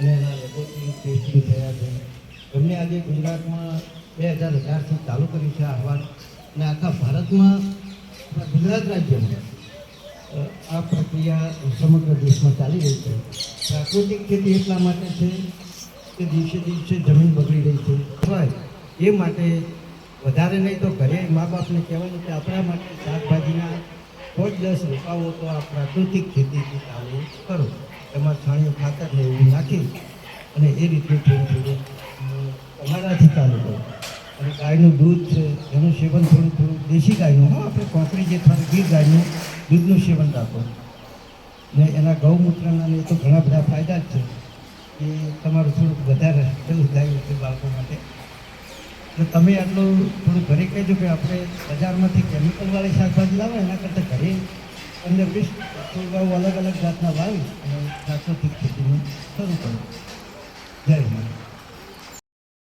અને એના laboratory testing થયા છે. એમને આજે ગુજરાતમાં 2018થી ચાલુ કર્યું છે આહવાન, અને આખા ભારતમાં ગુજરાત રાજ્યમાં આ પ્રક્રિયા સમગ્ર દેશમાં ચાલી રહી છે. પ્રાકૃતિક ખેતી એટલા માટે છે કે દિવસે દિવસે જમીન બગડી રહી છે, હોય એ માટે વધારે નહીં તો ઘરે મા બાપને કહેવાનું કે આપણા માટે શાકભાજીના 5-10 રોપાઓ તો આ પ્રાકૃતિક ખેતીથી ચાલુ કરો. એમાં છાણિયું ખાતર ને એવું નાખી અને એ રીતે થોડું તમારાથી ચાલુ કરો. અને ગાયનું દૂધ છે એનું સેવન થોડું દેશી ગાયનું, આપણે કોંકરી જે થાય ગીર ગાયનું દૂધનું સેવન રાખો. ને એના ગૌમૂત્રના ને તો ઘણા બધા ફાયદા જ છે. એ તમારું થોડુંક વધારે પેલું થાય છે બાળકો માટે. તો તમે આટલું થોડું ઘરે કહેજો કે આપણે બજારમાંથી કેમિકલવાળી શાકભાજી લાવો એના કરતાં ઘરે 15-20 છોડવાઓ અલગ અલગ જાતના વાવી અને પ્રાકૃતિક ખેતીનું શરૂ કરો.